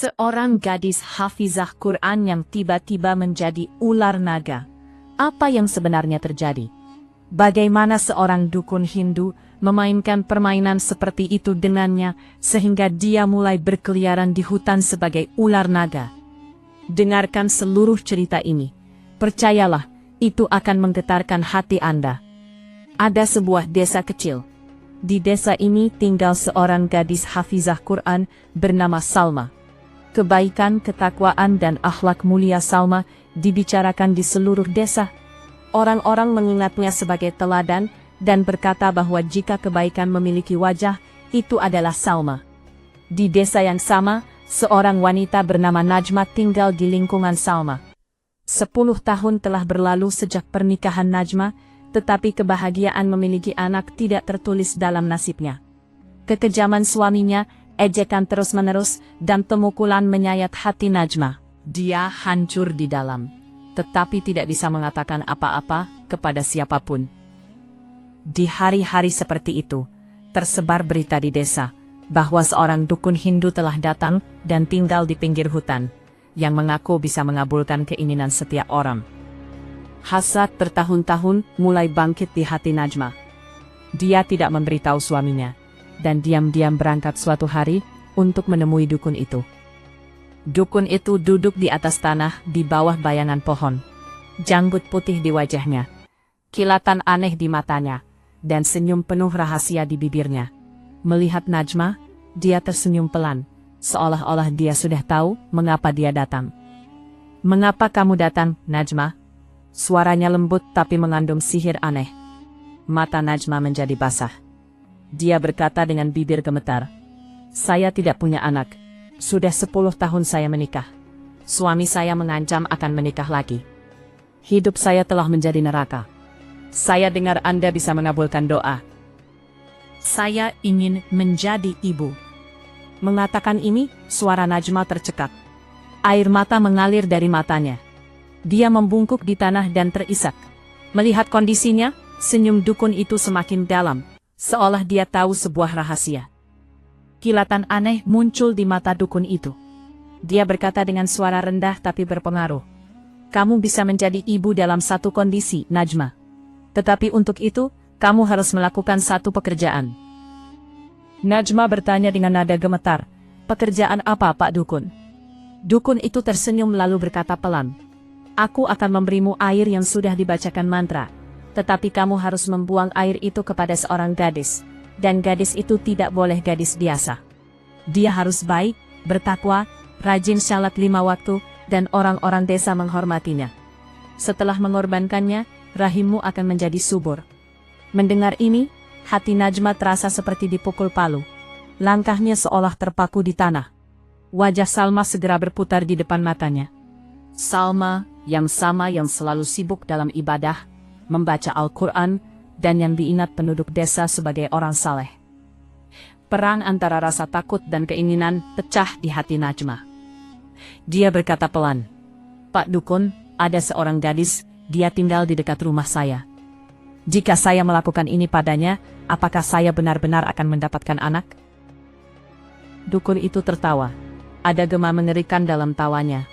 Seorang gadis hafizah Quran yang tiba-tiba menjadi ular naga. Apa yang sebenarnya terjadi? Bagaimana seorang dukun Hindu memainkan permainan seperti itu dengannya sehingga dia mulai berkeliaran di hutan sebagai ular naga? Dengarkan seluruh cerita ini. Percayalah, itu akan menggetarkan hati Anda. Ada sebuah desa kecil. Di desa ini tinggal seorang gadis hafizah Quran bernama Salma. Kebaikan, ketakwaan, dan akhlak mulia Salma dibicarakan di seluruh desa. Orang-orang mengingatnya sebagai teladan dan berkata bahwa jika kebaikan memiliki wajah, itu adalah Salma. Di desa yang sama, seorang wanita bernama Najma tinggal di lingkungan Salma. 10 tahun telah berlalu sejak pernikahan Najma, tetapi kebahagiaan memiliki anak tidak tertulis dalam nasibnya. Kekejaman suaminya, ejekan terus-menerus, dan pemukulan menyayat hati Najma. Dia hancur di dalam, tetapi tidak bisa mengatakan apa-apa kepada siapapun. Di hari-hari seperti itu, tersebar berita di desa bahwa seorang dukun Hindu telah datang dan tinggal di pinggir hutan, yang mengaku bisa mengabulkan keinginan setiap orang. Hasad bertahun-tahun mulai bangkit di hati Najma. Dia tidak memberitahu suaminya, dan diam-diam berangkat suatu hari untuk menemui dukun itu. Dukun itu duduk di atas tanah di bawah bayangan pohon. Janggut putih di wajahnya, kilatan aneh di matanya, dan senyum penuh rahasia di bibirnya. Melihat Najma, dia tersenyum pelan, seolah-olah dia sudah tahu mengapa dia datang. "Mengapa kamu datang, Najma?" Suaranya lembut tapi mengandung sihir aneh. Mata Najma menjadi basah. Dia berkata dengan bibir gemetar, "Saya tidak punya anak. Sudah 10 tahun saya menikah. Suami saya mengancam akan menikah lagi. Hidup saya telah menjadi neraka. Saya dengar Anda bisa mengabulkan doa. Saya ingin menjadi ibu." Mengatakan ini, suara Najma tercekat. Air mata mengalir dari matanya. Dia membungkuk di tanah dan terisak. Melihat kondisinya, senyum dukun itu semakin dalam, seolah dia tahu sebuah rahasia. Kilatan aneh muncul di mata dukun itu. Dia berkata dengan suara rendah tapi berpengaruh, "Kamu bisa menjadi ibu dalam satu kondisi, Najma. Tetapi untuk itu, kamu harus melakukan satu pekerjaan." Najma bertanya dengan nada gemetar, "Pekerjaan apa, Pak Dukun?" Dukun itu tersenyum lalu berkata pelan, "Aku akan memberimu air yang sudah dibacakan mantra, tetapi kamu harus membuang air itu kepada seorang gadis, dan gadis itu tidak boleh gadis biasa. Dia harus baik, bertakwa, rajin salat 5 waktu, dan orang-orang desa menghormatinya. Setelah mengorbankannya, rahimmu akan menjadi subur." Mendengar ini, hati Najma terasa seperti dipukul palu. Langkahnya seolah terpaku di tanah. Wajah Salma segera berputar di depan matanya. Salma, yang sama yang selalu sibuk dalam ibadah, membaca Al-Quran, dan yang diingat penduduk desa sebagai orang saleh. Perang antara rasa takut dan keinginan pecah di hati Najma. Dia berkata pelan, "Pak Dukun, ada seorang gadis, dia tinggal di dekat rumah saya. Jika saya melakukan ini padanya, apakah saya benar-benar akan mendapatkan anak?" Dukun itu tertawa. Ada gema mengerikan dalam tawanya.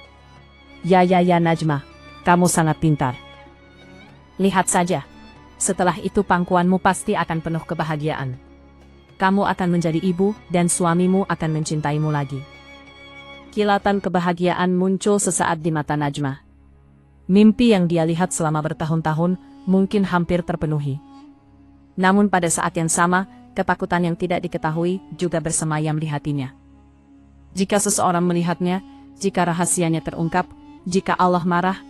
Ya Najma, kamu sangat pintar. Lihat saja. Setelah itu pangkuanmu pasti akan penuh kebahagiaan. Kamu akan menjadi ibu dan suamimu akan mencintaimu lagi." Kilatan kebahagiaan muncul sesaat di mata Najma. Mimpi yang dia lihat selama bertahun-tahun mungkin hampir terpenuhi. Namun pada saat yang sama, ketakutan yang tidak diketahui juga bersemayam di hatinya. Jika seseorang melihatnya, jika rahasianya terungkap, jika Allah marah,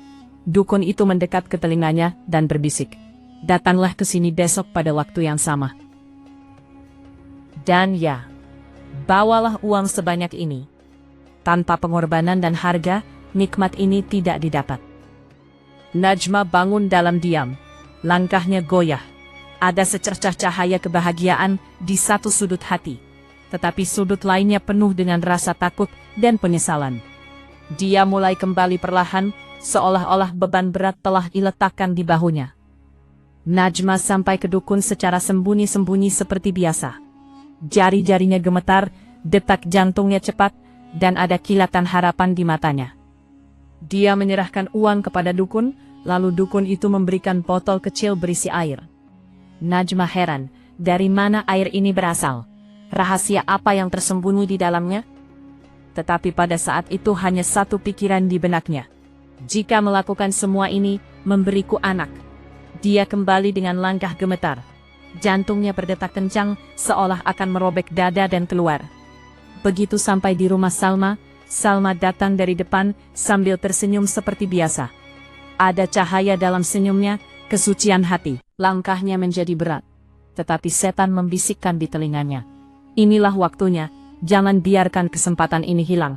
dukun itu mendekat ke telinganya dan berbisik, "Datanglah ke sini besok pada waktu yang sama. Dan ya, bawalah uang sebanyak ini." Tanpa pengorbanan dan harga, nikmat ini tidak didapat. Najma bangun dalam diam. Langkahnya goyah. Ada secercah cahaya kebahagiaan di satu sudut hati, tetapi sudut lainnya penuh dengan rasa takut dan penyesalan. Dia mulai kembali perlahan, seolah-olah beban berat telah diletakkan di bahunya. Najma sampai ke dukun secara sembunyi-sembunyi seperti biasa. Jari-jarinya gemetar, detak jantungnya cepat, dan ada kilatan harapan di matanya. Dia menyerahkan uang kepada dukun, lalu dukun itu memberikan botol kecil berisi air. Najma heran, dari mana air ini berasal? Rahasia apa yang tersembunyi di dalamnya? Tetapi pada saat itu hanya satu pikiran di benaknya. Jika melakukan semua ini, memberiku anak. Dia kembali dengan langkah gemetar. Jantungnya berdetak kencang, seolah akan merobek dada dan keluar. Begitu sampai di rumah Salma, Salma datang dari depan sambil tersenyum seperti biasa. Ada cahaya dalam senyumnya, kesucian hati. Langkahnya menjadi berat. Tetapi setan membisikkan di telinganya. Inilah waktunya, jangan biarkan kesempatan ini hilang.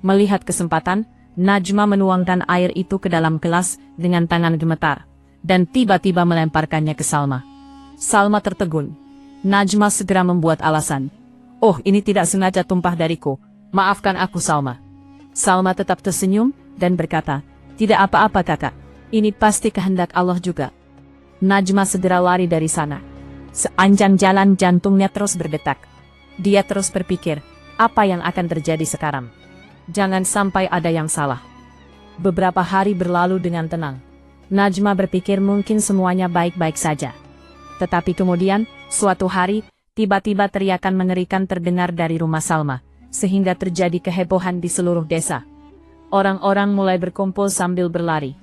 Melihat kesempatan, Najma menuangkan air itu ke dalam gelas dengan tangan gemetar. Dan tiba-tiba melemparkannya ke Salma. Salma tertegun. Najma segera membuat alasan. Oh, ini tidak sengaja tumpah dariku. Maafkan aku, Salma. Salma tetap tersenyum dan berkata, tidak apa-apa kakak. Ini pasti kehendak Allah juga. Najma segera lari dari sana. Sepanjang jalan jantungnya terus berdetak. Dia terus berpikir, apa yang akan terjadi sekarang? Jangan sampai ada yang salah. Beberapa hari berlalu dengan tenang. Najma berpikir mungkin semuanya baik-baik saja. Tetapi kemudian, suatu hari, tiba-tiba teriakan mengerikan terdengar dari rumah Salma, sehingga terjadi kehebohan di seluruh desa. Orang-orang mulai berkumpul sambil berlari.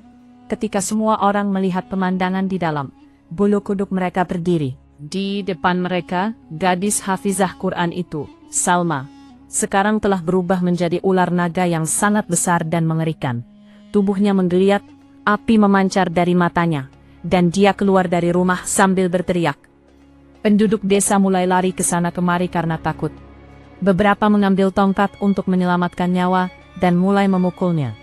Ketika semua orang melihat pemandangan di dalam, bulu kuduk mereka berdiri. Di depan mereka, gadis hafizah Quran itu, Salma, sekarang telah berubah menjadi ular naga yang sangat besar dan mengerikan. Tubuhnya menggeliat, api memancar dari matanya, dan dia keluar dari rumah sambil berteriak. Penduduk desa mulai lari ke sana kemari karena takut. Beberapa mengambil tongkat untuk menyelamatkan nyawa, dan mulai memukulnya.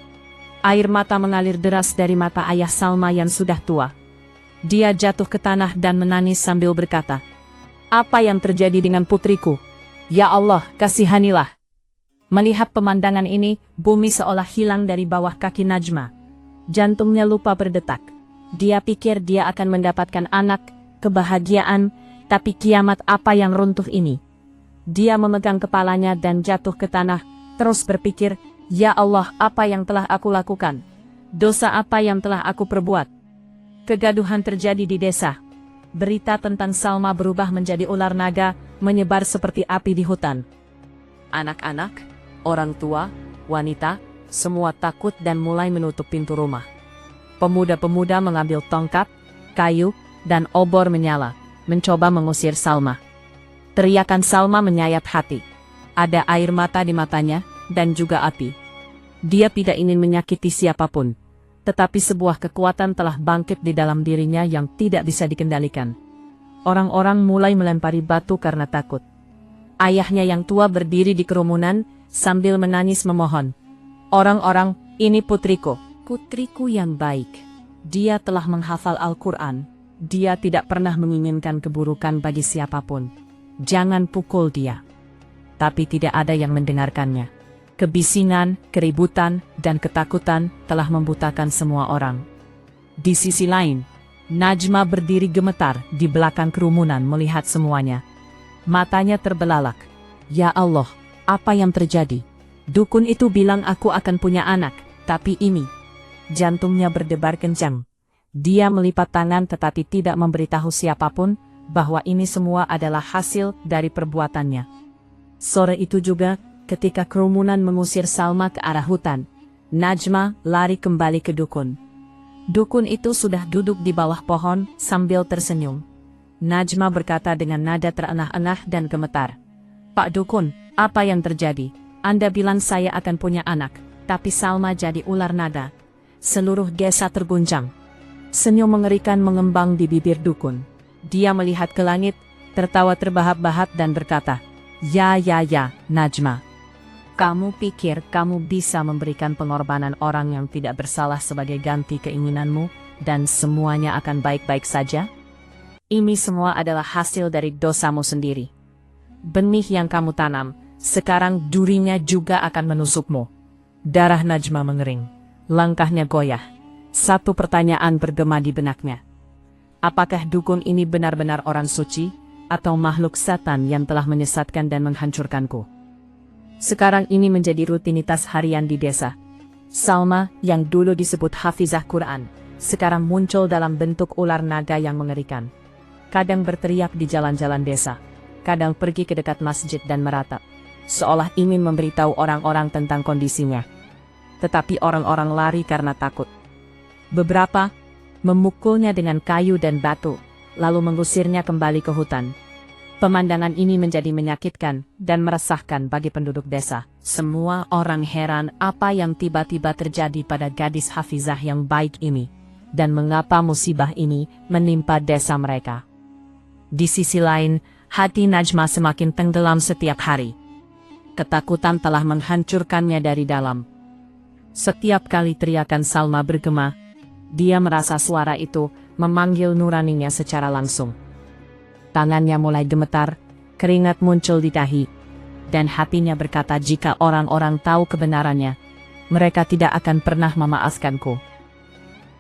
Air mata mengalir deras dari mata ayah Salma yang sudah tua. Dia jatuh ke tanah dan menangis sambil berkata, apa yang terjadi dengan putriku? Ya Allah, kasihanilah. Melihat pemandangan ini, bumi seolah hilang dari bawah kaki Najma. Jantungnya lupa berdetak. Dia pikir dia akan mendapatkan anak, kebahagiaan, tapi kiamat apa yang runtuh ini? Dia memegang kepalanya dan jatuh ke tanah, terus berpikir, ya Allah, apa yang telah aku lakukan? Dosa apa yang telah aku perbuat? Kegaduhan terjadi di desa. Berita tentang Salma berubah menjadi ular naga, menyebar seperti api di hutan. Anak-anak, orang tua, wanita, semua takut dan mulai menutup pintu rumah. Pemuda-pemuda mengambil tongkat, kayu, dan obor menyala, mencoba mengusir Salma. Teriakan Salma menyayat hati. Ada air mata di matanya, dan juga api. Dia tidak ingin menyakiti siapapun. Tetapi sebuah kekuatan telah bangkit di dalam dirinya yang tidak bisa dikendalikan. Orang-orang mulai melempari batu karena takut. Ayahnya yang tua berdiri di kerumunan, sambil menangis memohon. Orang-orang, ini putriku. Putriku yang baik. Dia telah menghafal Al-Quran. Dia tidak pernah menginginkan keburukan bagi siapapun. Jangan pukul dia. Tapi tidak ada yang mendengarkannya. Kebisingan, keributan, dan ketakutan telah membutakan semua orang. Di sisi lain, Najma berdiri gemetar di belakang kerumunan melihat semuanya. Matanya terbelalak. Ya Allah, apa yang terjadi? Dukun itu bilang aku akan punya anak, tapi ini. Jantungnya berdebar kencang. Dia melipat tangan tetapi tidak memberitahu siapapun bahwa ini semua adalah hasil dari perbuatannya. Sore itu juga, ketika kerumunan mengusir Salma ke arah hutan, Najma lari kembali ke dukun. Dukun itu sudah duduk di bawah pohon sambil tersenyum. Najma berkata dengan nada terengah-engah dan gemetar. Pak Dukun, apa yang terjadi? Anda bilang saya akan punya anak, tapi Salma jadi ular naga. Seluruh desa terguncang. Senyum mengerikan mengembang di bibir dukun. Dia melihat ke langit, tertawa terbahak-bahak dan berkata, Ya, Najma. Kamu pikir kamu bisa memberikan pengorbanan orang yang tidak bersalah sebagai ganti keinginanmu, dan semuanya akan baik-baik saja? Ini semua adalah hasil dari dosamu sendiri. Benih yang kamu tanam, sekarang durinya juga akan menusukmu. Darah Najma mengering. Langkahnya goyah. Satu pertanyaan bergema di benaknya. Apakah dukun ini benar-benar orang suci, atau makhluk setan yang telah menyesatkan dan menghancurkanku? Sekarang ini menjadi rutinitas harian di desa. Salma, yang dulu disebut hafizah Quran, sekarang muncul dalam bentuk ular naga yang mengerikan. Kadang berteriak di jalan-jalan desa, kadang pergi ke dekat masjid dan meratap, seolah ingin memberitahu orang-orang tentang kondisinya. Tetapi orang-orang lari karena takut. Beberapa memukulnya dengan kayu dan batu, lalu mengusirnya kembali ke hutan. Pemandangan ini menjadi menyakitkan dan meresahkan bagi penduduk desa. Semua orang heran apa yang tiba-tiba terjadi pada gadis hafizah yang baik ini, dan mengapa musibah ini menimpa desa mereka. Di sisi lain, hati Najma semakin tenggelam setiap hari. Ketakutan telah menghancurkannya dari dalam. Setiap kali teriakan Salma bergema, dia merasa suara itu memanggil nuraninya secara langsung. Tangannya mulai gemetar, keringat muncul di dahi, dan hatinya berkata jika orang-orang tahu kebenarannya, mereka tidak akan pernah memaafkanku.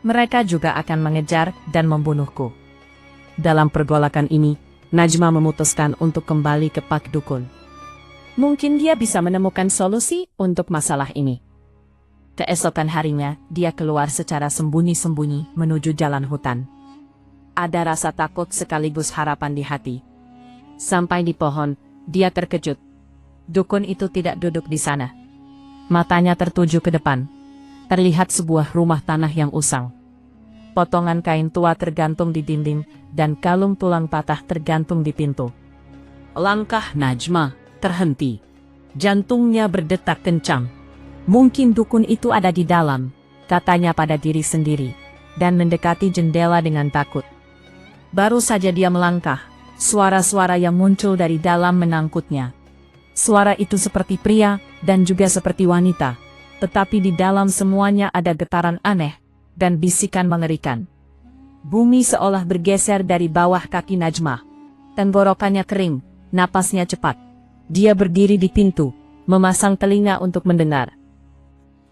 Mereka juga akan mengejar dan membunuhku. Dalam pergolakan ini, Najma memutuskan untuk kembali ke Pak Dukun. Mungkin dia bisa menemukan solusi untuk masalah ini. Keesokan harinya, dia keluar secara sembunyi-sembunyi menuju jalan hutan. Ada rasa takut sekaligus harapan di hati. Sampai di pohon, dia terkejut. Dukun itu tidak duduk di sana. Matanya tertuju ke depan. Terlihat sebuah rumah tanah yang usang. Potongan kain tua tergantung di dinding, dan kalung tulang patah tergantung di pintu. Langkah Najma terhenti. Jantungnya berdetak kencang. Mungkin dukun itu ada di dalam, katanya pada diri sendiri, dan mendekati jendela dengan takut. Baru saja dia melangkah, suara-suara yang muncul dari dalam menangkutnya. Suara itu seperti pria, dan juga seperti wanita, tetapi di dalam semuanya ada getaran aneh, dan bisikan mengerikan. Bumi seolah bergeser dari bawah kaki Najma. Tenggorokannya kering, napasnya cepat. Dia berdiri di pintu, memasang telinga untuk mendengar.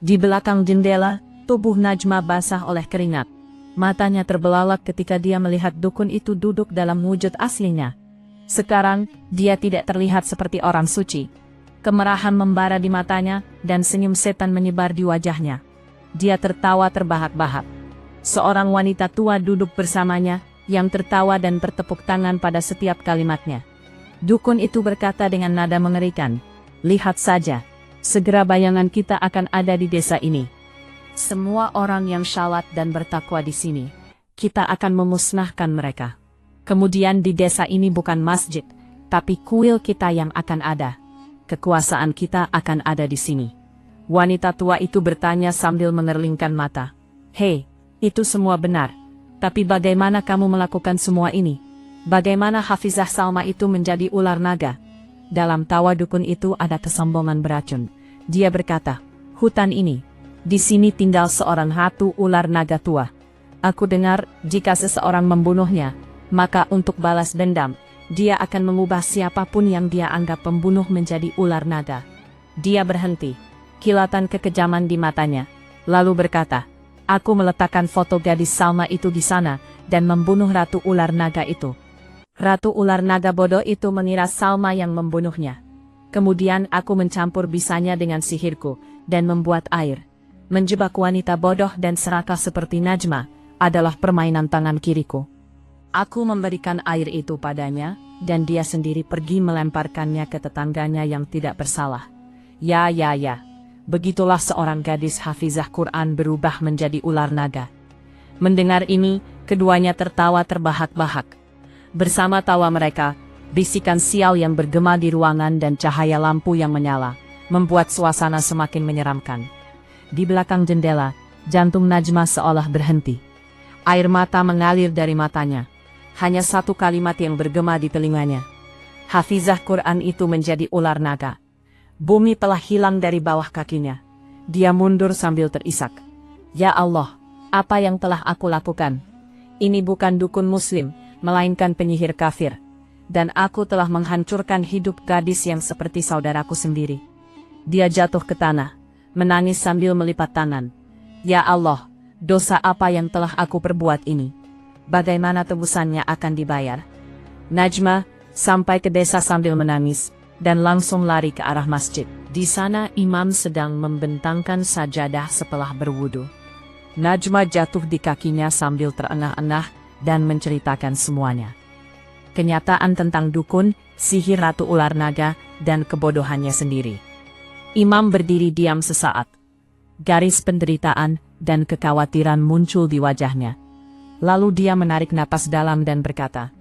Di belakang jendela, tubuh Najma basah oleh keringat. Matanya terbelalak ketika dia melihat dukun itu duduk dalam wujud aslinya. Sekarang, dia tidak terlihat seperti orang suci. Kemerahan membara di matanya, dan senyum setan menyebar di wajahnya. Dia tertawa terbahak-bahak. Seorang wanita tua duduk bersamanya, yang tertawa dan bertepuk tangan pada setiap kalimatnya. Dukun itu berkata dengan nada mengerikan, "Lihat saja, segera bayangan kita akan ada di desa ini. Semua orang yang syawat dan bertakwa di sini, kita akan memusnahkan mereka. Kemudian di desa ini bukan masjid, tapi kuil kita yang akan ada. Kekuasaan kita akan ada di sini." Wanita tua itu bertanya sambil mengerlingkan mata. "Hei, itu semua benar. Tapi bagaimana kamu melakukan semua ini? Bagaimana Hafizah Salma itu menjadi ular naga?" Dalam tawa dukun itu ada kesombongan beracun. Dia berkata, "Hutan ini, di sini tinggal seorang ratu ular naga tua. Aku dengar, jika seseorang membunuhnya, maka untuk balas dendam, dia akan mengubah siapapun yang dia anggap pembunuh menjadi ular naga." Dia berhenti, kilatan kekejaman di matanya, lalu berkata, "Aku meletakkan foto gadis Salma itu di sana, dan membunuh ratu ular naga itu." Ratu ular naga bodoh itu mengira Salma yang membunuhnya. Kemudian aku mencampur bisanya dengan sihirku, dan membuat air. Menjebak wanita bodoh dan serakah seperti Najma adalah permainan tangan kiriku. Aku memberikan air itu padanya, dan dia sendiri pergi melemparkannya ke tetangganya yang tidak bersalah. Ya, begitulah seorang gadis hafizah Quran berubah menjadi ular naga. Mendengar ini, keduanya tertawa terbahak-bahak. Bersama tawa mereka, bisikan sial yang bergema di ruangan dan cahaya lampu yang menyala, membuat suasana semakin menyeramkan. Di belakang jendela, jantung Najma seolah berhenti. Air mata mengalir dari matanya. Hanya satu kalimat yang bergema di telinganya. Hafizah Quran itu menjadi ular naga. Bumi telah hilang dari bawah kakinya. Dia mundur sambil terisak. Ya Allah, apa yang telah aku lakukan? Ini bukan dukun muslim, melainkan penyihir kafir. Dan aku telah menghancurkan hidup gadis yang seperti saudaraku sendiri. Dia jatuh ke tanah, menangis sambil melipat tangan. Ya Allah, dosa apa yang telah aku perbuat ini? Bagaimana tebusannya akan dibayar? Najma sampai ke desa sambil menangis, dan langsung lari ke arah masjid. Di sana imam sedang membentangkan sajadah setelah berwudu. Najma jatuh di kakinya sambil terengah-engah dan menceritakan semuanya. Kenyataan tentang dukun, sihir ratu ular naga, dan kebodohannya sendiri. Imam berdiri diam sesaat. Garis penderitaan dan kekhawatiran muncul di wajahnya. Lalu dia menarik napas dalam dan berkata,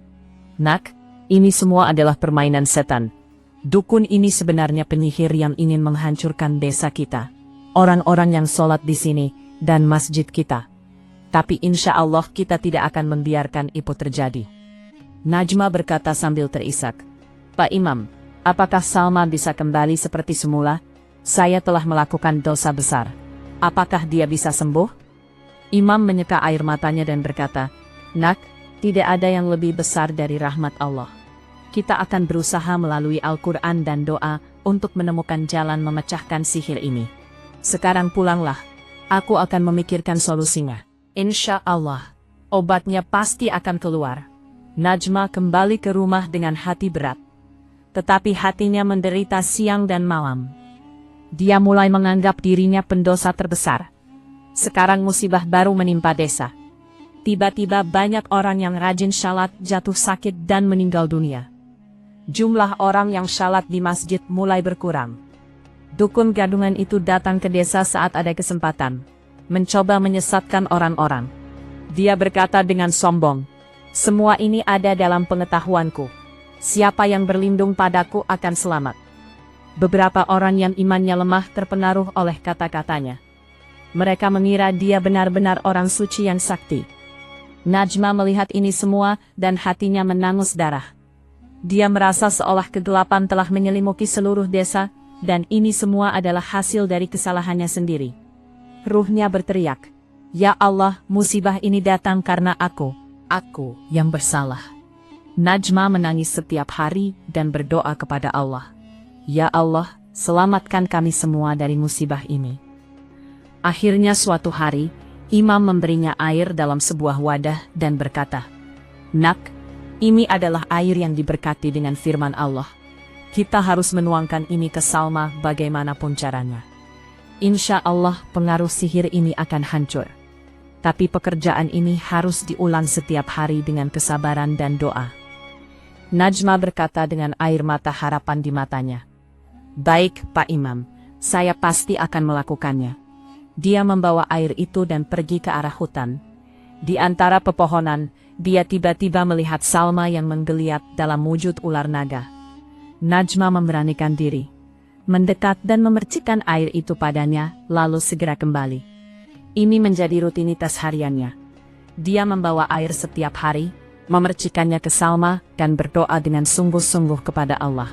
"Nak, ini semua adalah permainan setan. Dukun ini sebenarnya penyihir yang ingin menghancurkan desa kita, orang-orang yang sholat di sini, dan masjid kita. Tapi insya Allah kita tidak akan membiarkan itu terjadi." Najma berkata sambil terisak, "Pak Imam, apakah Salma bisa kembali seperti semula? Saya telah melakukan dosa besar. Apakah dia bisa sembuh?" Imam menyeka air matanya dan berkata, "Nak, tidak ada yang lebih besar dari rahmat Allah. Kita akan berusaha melalui Al-Quran dan doa untuk menemukan jalan memecahkan sihir ini. Sekarang pulanglah. Aku akan memikirkan solusinya. Insya Allah, obatnya pasti akan keluar." Najma kembali ke rumah dengan hati berat. Tetapi hatinya menderita siang dan malam. Dia mulai menganggap dirinya pendosa terbesar. Sekarang musibah baru menimpa desa. Tiba-tiba banyak orang yang rajin shalat jatuh sakit dan meninggal dunia. Jumlah orang yang shalat di masjid mulai berkurang. Dukun gadungan itu datang ke desa saat ada kesempatan, mencoba menyesatkan orang-orang. Dia berkata dengan sombong, "Semua ini ada dalam pengetahuanku. Siapa yang berlindung padaku akan selamat." Beberapa orang yang imannya lemah terpengaruh oleh kata-katanya. Mereka mengira dia benar-benar orang suci yang sakti. Najma melihat ini semua dan hatinya menangus darah. Dia merasa seolah kegelapan telah menyelimuti seluruh desa, dan ini semua adalah hasil dari kesalahannya sendiri. Ruhnya berteriak, "Ya Allah, musibah ini datang karena aku yang bersalah." Najma menangis setiap hari dan berdoa kepada Allah, "Ya Allah, selamatkan kami semua dari musibah ini." Akhirnya suatu hari, imam memberinya air dalam sebuah wadah dan berkata, "Nak, ini adalah air yang diberkati dengan firman Allah. Kita harus menuangkan ini ke Salma bagaimanapun caranya. Insya Allah pengaruh sihir ini akan hancur. Tapi pekerjaan ini harus diulang setiap hari dengan kesabaran dan doa." Najma berkata dengan air mata harapan di matanya, "Baik, Pak Imam, saya pasti akan melakukannya." Dia membawa air itu dan pergi ke arah hutan. Di antara pepohonan, dia tiba-tiba melihat Salma yang menggeliat dalam wujud ular naga. Najma memberanikan diri, mendekat dan memercikkan air itu padanya, lalu segera kembali. Ini menjadi rutinitas hariannya. Dia membawa air setiap hari, memercikannya ke Salma, dan berdoa dengan sungguh-sungguh kepada Allah.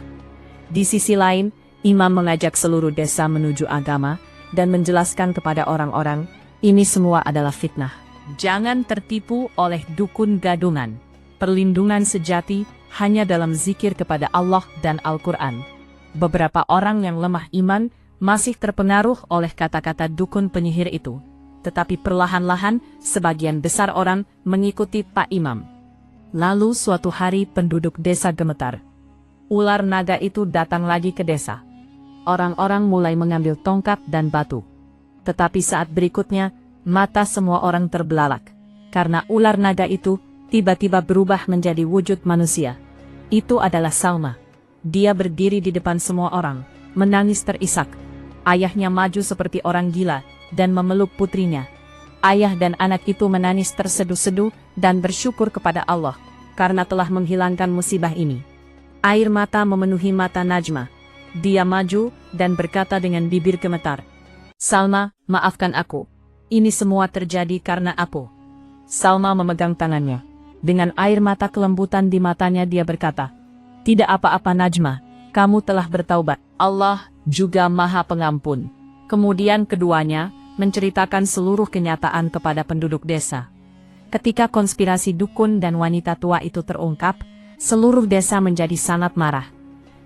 Di sisi lain, imam mengajak seluruh desa menuju agama, dan menjelaskan kepada orang-orang, ini semua adalah fitnah. Jangan tertipu oleh dukun gadungan. Perlindungan sejati hanya dalam zikir kepada Allah dan Al-Quran. Beberapa orang yang lemah iman masih terpengaruh oleh kata-kata dukun penyihir itu. Tetapi perlahan-lahan, sebagian besar orang mengikuti Pak Imam. Lalu suatu hari penduduk desa gemetar. Ular naga itu datang lagi ke desa. Orang-orang mulai mengambil tongkat dan batu. Tetapi saat berikutnya, mata semua orang terbelalak. Karena ular naga itu tiba-tiba berubah menjadi wujud manusia. Itu adalah Salma. Dia berdiri di depan semua orang, menangis terisak. Ayahnya maju seperti orang gila, dan memeluk putrinya. Ayah dan anak itu menangis terseduh-seduh, dan bersyukur kepada Allah, karena telah menghilangkan musibah ini. Air mata memenuhi mata Najma. Dia maju dan berkata dengan bibir gemetar, "Salma, maafkan aku. Ini semua terjadi karena aku." Salma memegang tangannya. Dengan air mata kelembutan di matanya dia berkata, "Tidak apa-apa Najma, kamu telah bertaubat. Allah juga Maha Pengampun." Kemudian keduanya menceritakan seluruh kenyataan kepada penduduk desa. Ketika konspirasi dukun dan wanita tua itu terungkap, seluruh desa menjadi sangat marah.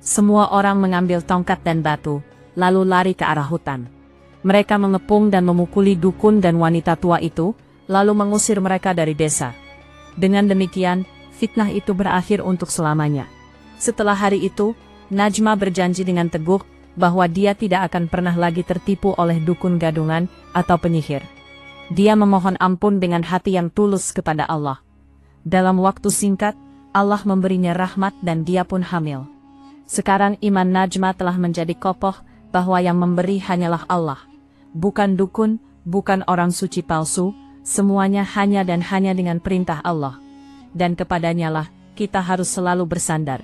Semua orang mengambil tongkat dan batu, lalu lari ke arah hutan. Mereka mengepung dan memukuli dukun dan wanita tua itu, lalu mengusir mereka dari desa. Dengan demikian, fitnah itu berakhir untuk selamanya. Setelah hari itu, Najma berjanji dengan teguh, bahwa dia tidak akan pernah lagi tertipu oleh dukun gadungan atau penyihir. Dia memohon ampun dengan hati yang tulus kepada Allah. Dalam waktu singkat, Allah memberinya rahmat dan dia pun hamil. Sekarang iman Najma telah menjadi kokoh bahwa yang memberi hanyalah Allah. Bukan dukun, bukan orang suci palsu, semuanya hanya dan hanya dengan perintah Allah. Dan kepadanyalah kita harus selalu bersandar.